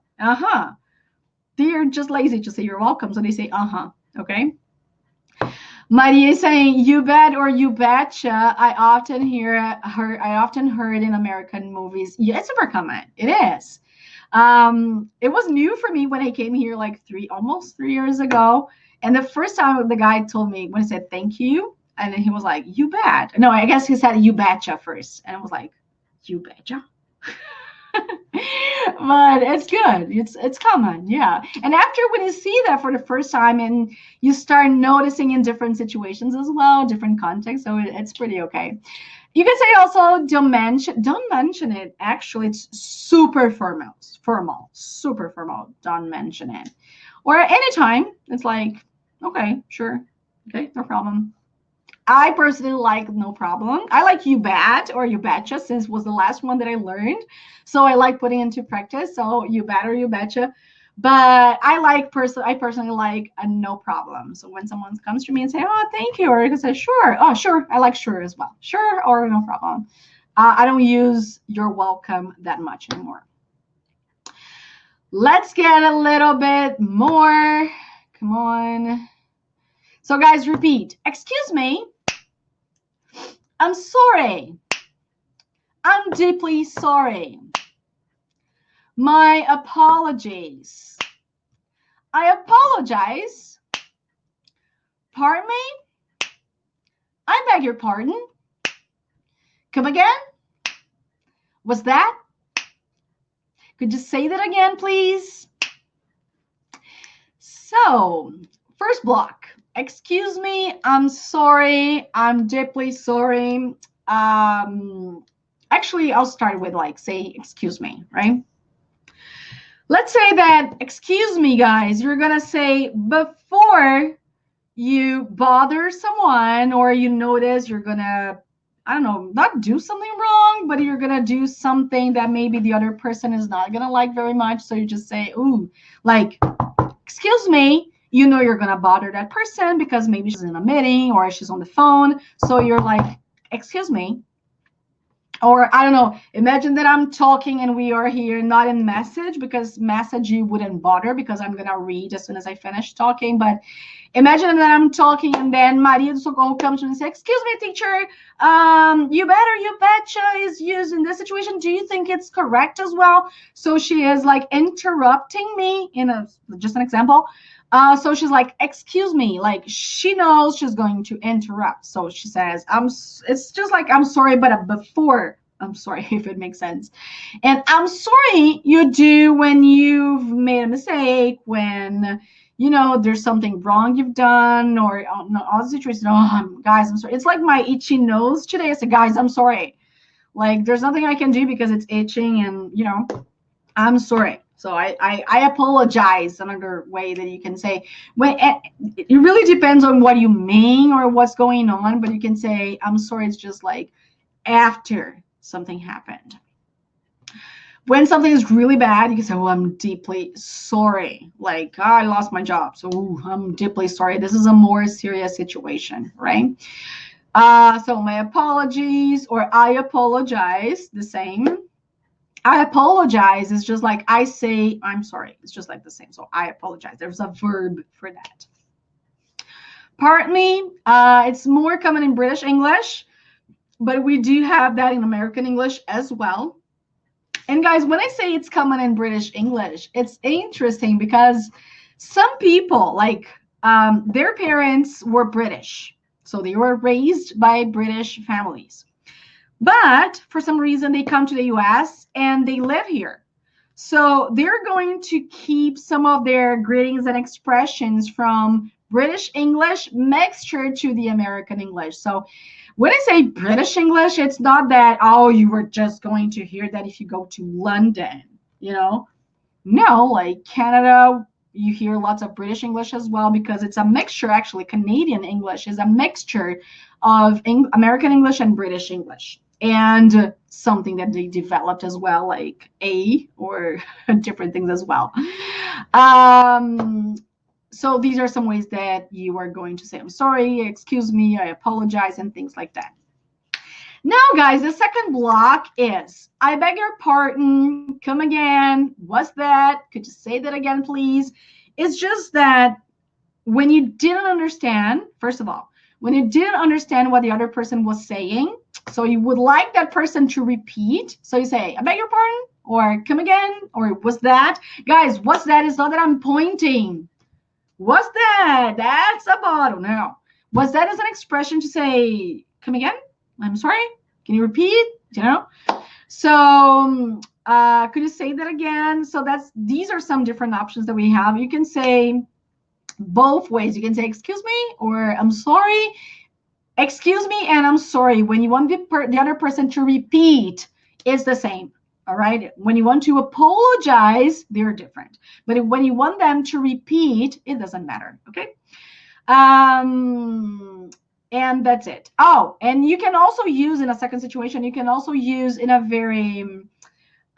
They're just lazy to say you're welcome, so they say okay. Maria is saying you bet or you betcha. I often heard in American movies. Yeah, it's super common. It is. It was new for me when I came here like almost 3 years ago. And the first time the guy told me when he said thank you, and then he was like, you bet. No, I guess he said you betcha first. And I was like, you betcha. But it's good. It's common, yeah. And after when you see that for the first time and you start noticing in different situations as well, different contexts, so it's pretty okay. You can say also don't mention it. Actually, it's super formal, super formal. Don't mention it. Or anytime, it's like, okay, sure, okay, no problem. I personally like no problem. I like you bet or you betcha since was the last one that I learned. So I like putting into practice. So you bet or you betcha. But I personally like a no problem. So when someone comes to me and say, oh, thank you, or I can say, sure. Oh, sure. I like sure as well. Sure or no problem. I don't use you're welcome that much anymore. Let's get a little bit more. Come on. So guys, repeat. Excuse me. I'm sorry. I'm deeply sorry. My apologies. I apologize. Pardon me? I beg your pardon. Come again? Was that? Could you say that again, please? So, first block. Excuse me, I'm sorry, I'm deeply sorry. Actually, I'll start with like, say, excuse me, right? Let's say that, excuse me, guys, you're going to say before you bother someone or you notice you're going to, I don't know, not do something wrong, but you're going to do something that maybe the other person is not going to like very much. So you just say, ooh, like, excuse me, you know you're going to bother that person because maybe she's in a meeting or she's on the phone. So you're like, excuse me. Or I don't know, imagine that I'm talking and we are here not in message, because message you wouldn't bother because I'm going to read as soon as I finish talking. But imagine that I'm talking and then Maria do Socorro comes to me and says, excuse me, teacher, you better, you betcha is used in this situation. Do you think it's correct as well? So she is like interrupting me in just an example. So she's like, excuse me, like she knows she's going to interrupt. So she says, it's just like, I'm sorry, but before, I'm sorry, if it makes sense. And I'm sorry you do when you've made a mistake, when, you know, there's something wrong you've done, or all the situations. Oh, guys, I'm sorry. It's like my itchy nose today. I said, guys, I'm sorry. Like there's nothing I can do because it's itching and, you know, I'm sorry. So I apologize. Another way that you can say, when it really depends on what you mean or what's going on, but you can say, I'm sorry. It's just like after something happened. When something is really bad, you can say, oh, I'm deeply sorry. Like, oh, I lost my job. So I'm deeply sorry. This is a more serious situation, right? So my apologies, or I apologize, the same. I apologize is just like I say I'm sorry. It's just like the same. So I apologize. There's a verb for that. Pardon me. It's more common in British English, but we do have that in American English as well. And guys, when I say it's common in British English, it's interesting because some people, like their parents were British. So they were raised by British families. But for some reason, they come to the US and they live here. So they're going to keep some of their greetings and expressions from British English mixture to the American English. So when I say British English, it's not that, oh, you were just going to hear that if you go to London, you know? No, like Canada, you hear lots of British English as well because it's a mixture. Actually, Canadian English is a mixture of American English and British English. And something that they developed as well, like A or different things as well. So these are some ways that you are going to say, I'm sorry, excuse me, I apologize, and things like that. Now, guys, the second block is, I beg your pardon, come again, what's that? Could you say that again, please? It's just that when you didn't understand, first of all, when you didn't understand what the other person was saying, so you would like that person to repeat. So you say, I beg your pardon, or come again, or what's that? Guys, what's that is not that I'm pointing. What's that? That's a bottle. No. What's that is an expression to say, come again? I'm sorry. Can you repeat? You know? So could you say that again? So these are some different options that we have. You can say both ways. You can say, excuse me, or I'm sorry. Excuse me and I'm sorry. When you want the other person to repeat, it's the same. All right. When you want to apologize, they're different. But when you want them to repeat, it doesn't matter. Okay. And that's it. Oh, and you can also use in a second situation, you can also use in a very,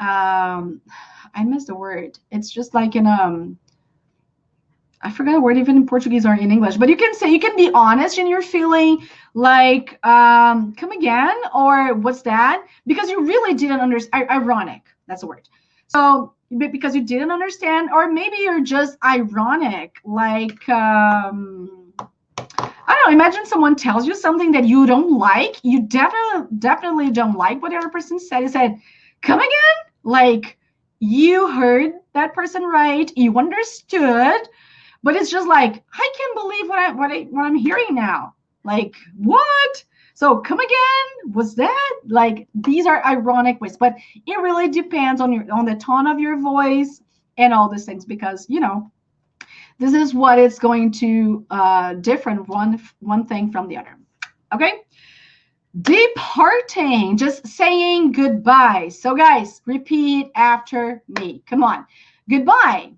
I missed the word. It's just like in I forgot the word even in Portuguese or in English, but you can say, you can be honest in your feeling, like, come again, or what's that? Because you really didn't understand. Ironic, that's the word. So because you didn't understand, or maybe you're just ironic, like, I don't know, imagine someone tells you something that you don't like. You definitely don't like what the other person said. You said, come again? Like, you heard that person right, you understood, but it's just like, I can't believe what I'm hearing now. Like, what? So come again? Was that? Like, these are ironic ways, but it really depends on the tone of your voice and all these things, because this is what it's going to different one thing from the other. Okay. Departing, just saying goodbye. So guys, repeat after me. Come on. Goodbye.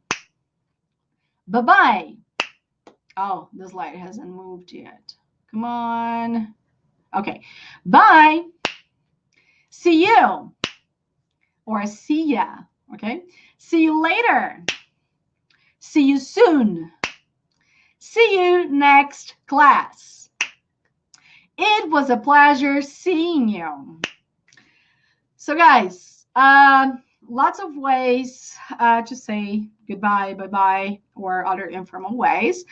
Bye-bye. Oh, this light hasn't moved yet. Come on. Okay. Bye. See you. Or see ya. Okay. See you later. See you soon. See you next class. It was a pleasure seeing you. So guys, lots of ways to say goodbye, bye-bye, or other informal ways.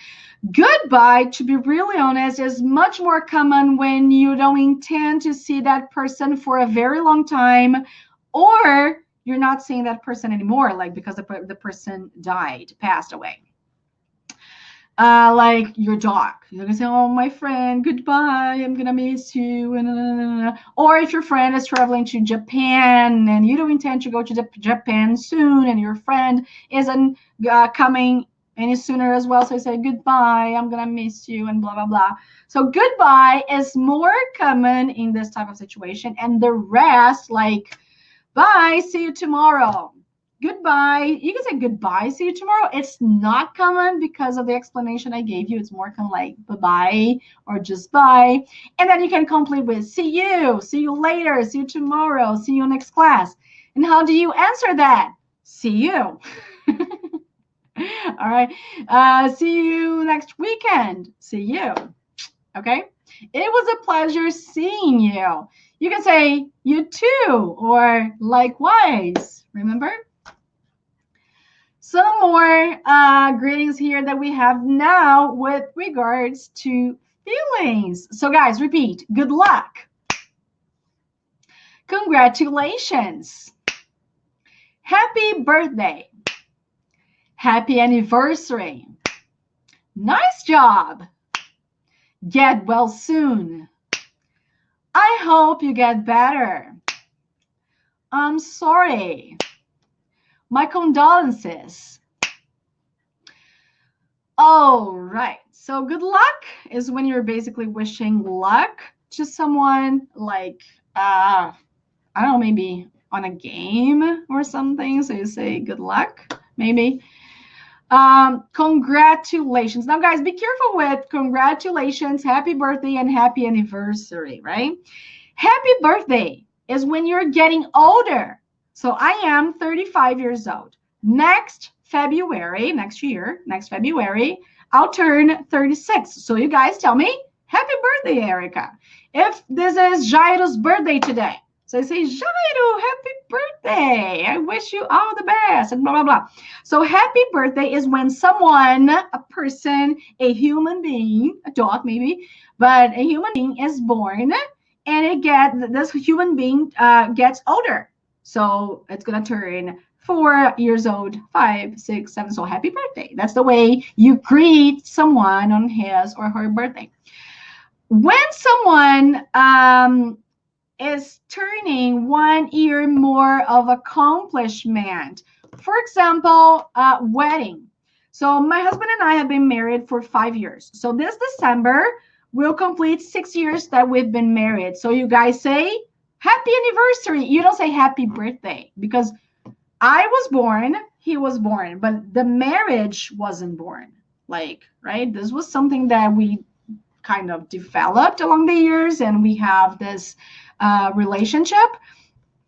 Goodbye, to be really honest, is much more common when you don't intend to see that person for a very long time, or you're not seeing that person anymore, like because the person passed away. Like your dog, you're gonna say, oh, my friend, goodbye, I'm gonna miss you. Or if your friend is traveling to Japan and you don't intend to go to Japan soon, and your friend isn't coming any sooner as well, so you say goodbye, I'm gonna miss you, and blah blah blah. So goodbye is more common in this type of situation, and the rest, like bye, see you tomorrow. Goodbye. You can say goodbye, see you tomorrow. It's not common because of the explanation I gave you. It's more kind of like bye-bye or just bye. And then you can complete with see you later, see you tomorrow, see you next class. And how do you answer that? See you. All right. See you next weekend. See you. Okay. It was a pleasure seeing you. You can say you too or likewise. Remember? Some more greetings here that we have now with regards to feelings. So guys, repeat. Good luck. Congratulations. Happy birthday. Happy anniversary. Nice job. Get well soon. I hope you get better. I'm sorry. My condolences. All right. So good luck is when you're basically wishing luck to someone, like, I don't know, maybe on a game or something. So you say good luck, maybe. Congratulations. Now, guys, be careful with congratulations, happy birthday, and happy anniversary, right? Happy birthday is when you're getting older. So I am 35 years old. Next February, next February, I'll turn 36. So you guys tell me, happy birthday, Erika. If this is Jairo's birthday today, so I say, Jairo, happy birthday. I wish you all the best, and blah, blah, blah. So happy birthday is when someone, a person, a human being, a dog maybe, but a human being is born, and this human being gets older. So it's going to turn 4 years old, 5, 6, 7. So happy birthday. That's the way you greet someone on his or her birthday. When someone is turning 1 year more of accomplishment, for example, wedding. So my husband and I have been married for 5 years. So this December, we'll complete 6 years that we've been married. So you guys say, happy anniversary. You don't say happy birthday, because I was born, he was born, but the marriage wasn't born. Like, right? This was something that we kind of developed along the years, and we have this relationship.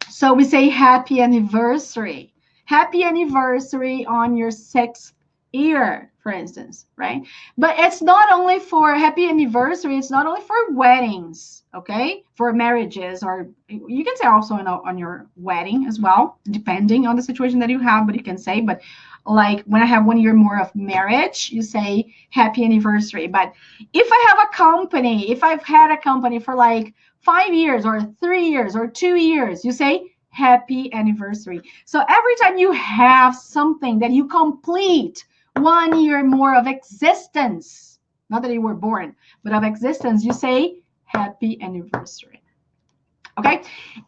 So we say happy anniversary. Happy anniversary on your 6th year, for instance, right? But it's not only for happy anniversary. It's not only for weddings, okay? For marriages, or you can say also on your wedding as well, depending on the situation that you have, but you can say, but like when I have 1 year more of marriage, you say happy anniversary. But if I have a company, if I've had a company for like 5 years or 3 years or 2 years, you say happy anniversary. So every time you have something that you complete 1 year more of existence, not that you were born, but of existence, you say happy anniversary. Okay.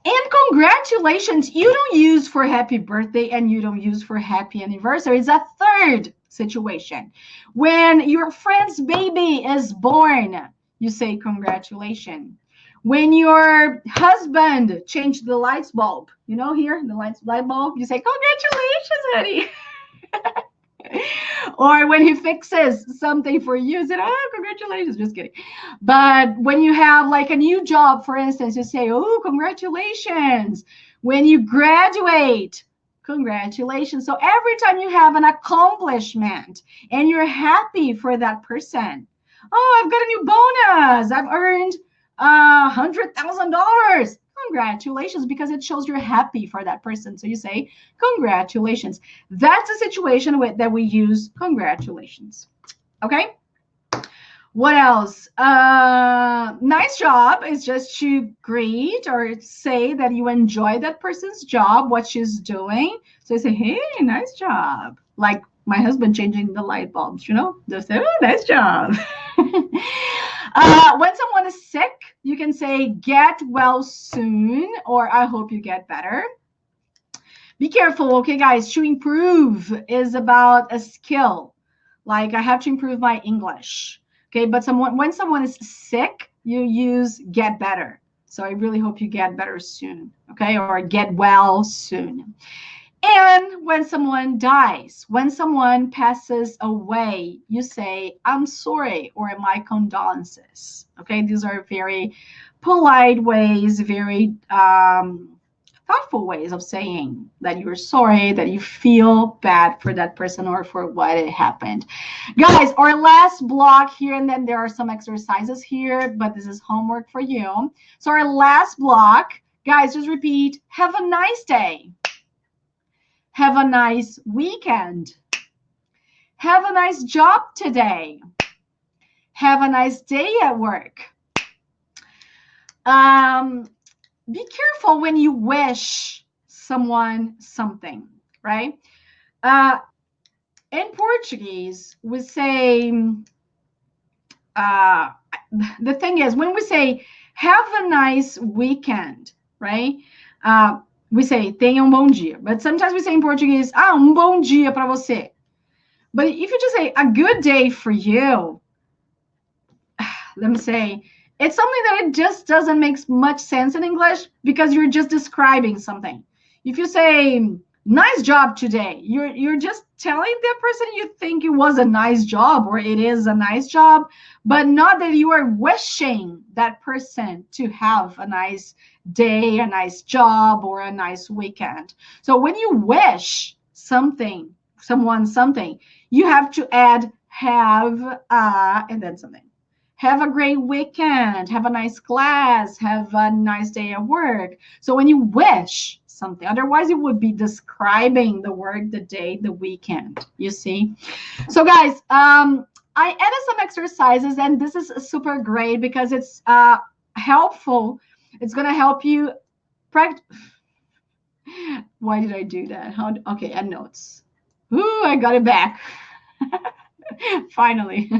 And congratulations, you don't use for happy birthday and you don't use for happy anniversary. It's a third situation. When your friend's baby is born, you say congratulations. When your husband changed the light bulb, you know, here, the light bulb, you say congratulations, honey. Or when he fixes something for you, you say, oh, congratulations. Just kidding. But when you have like a new job, for instance, you say, oh, congratulations. When you graduate, congratulations. So every time you have an accomplishment and you're happy for that person, oh, I've got a new bonus. I've earned $100,000. Congratulations, because it shows you're happy for that person. So you say congratulations. That's a situation that we use congratulations. Okay. What else? Nice job is just to greet or say that you enjoy that person's job, what she's doing. So you say, hey, nice job. Like my husband changing the light bulbs, you know, just say, oh, nice job. When someone is sick, you can say get well soon, or I hope you get better. Be careful, okay, guys? To improve is about a skill. Like I have to improve my English, okay? But when someone is sick, you use get better. So I really hope you get better soon, okay? Or get well soon. And when someone dies, when someone passes away, you say, I'm sorry, or my condolences. Okay, these are very polite ways, very thoughtful ways of saying that you're sorry, that you feel bad for that person or for what had happened. Guys, our last block here, and then there are some exercises here, but this is homework for you. So our last block, guys, just repeat, have a nice day. Have a nice weekend. Have a nice job today. Have a nice day at work. Be careful when you wish someone something, right? In Portuguese, we say, the thing is, when we say, have a nice weekend, right? We say, tenha bom dia. But sometimes we say in Portuguese, bom dia para você. But if you just say, a good day for you, let me say, it's something that it just doesn't make much sense in English because you're just describing something. If you say, nice job today, you're just telling the person you think it was a nice job or it is a nice job, but not that you are wishing that person to have a nice day, a nice job, or a nice weekend. So when you wish someone something, you have to add have and then something. Have a great weekend, have a nice class, have a nice day at work. So when you wish something, otherwise it would be describing the work, the day, the weekend, you see? So guys, I added some exercises, and this is super great because it's helpful. It's going to help you practice. Why did I do that? Okay, add notes. Ooh, I got it back. Finally.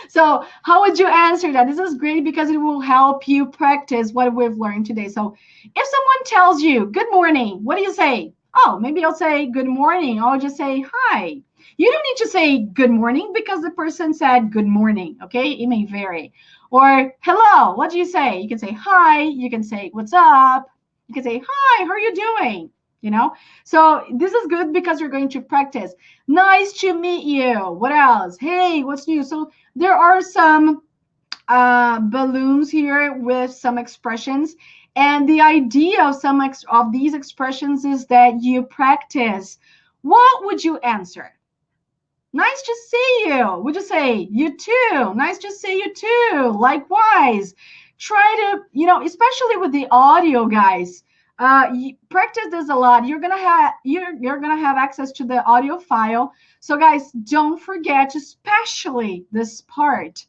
So how would you answer that? This is great because it will help you practice what we've learned today. So if someone tells you good morning, what do you say? Oh, maybe I'll say good morning. I'll just say hi. You don't need to say good morning because the person said good morning. Okay, it may vary. Or hello, what do you say? You can say hi. You can say what's up. You can say hi, how are you doing? You know, so this is good because you're going to practice. Nice to meet you. What else? Hey, what's new? So there are some balloons here with some expressions. And the idea of some of these expressions is that you practice. What would you answer? Nice to see you. Would you say you too? Nice to see you too. Likewise. Try to, especially with the audio, guys. Practice this a lot. You're gonna have access to the audio file. So, guys, don't forget, especially this part.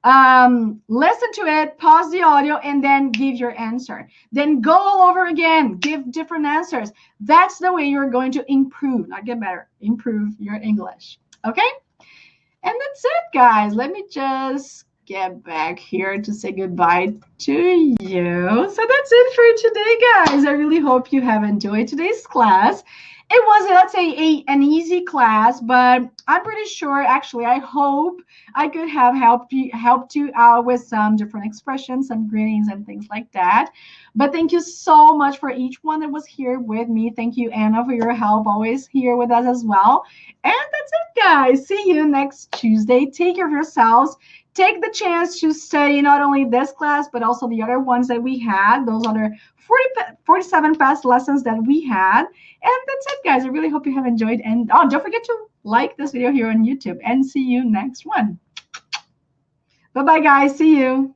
Listen to it, pause the audio, and then give your answer. Then go all over again, give different answers. That's the way you're going to improve, not get better, improve your English. Okay? And that's it, guys. Let me just get back here to say goodbye to you. So that's it for today, guys. I really hope you have enjoyed today's class. It was, let's say, an easy class, but I'm pretty sure, actually, I hope I could have helped you out with some different expressions, some greetings, and things like that. But thank you so much for each one that was here with me. Thank you, Anna, for your help, always here with us as well. And that's it, guys. See you next Tuesday. Take care of yourselves. Take the chance to study not only this class, but also the other ones that we had, those other 47 past lessons that we had. And that's it, guys. I really hope you have enjoyed. And don't forget to like this video here on YouTube. And see you next one. Bye-bye, guys. See you.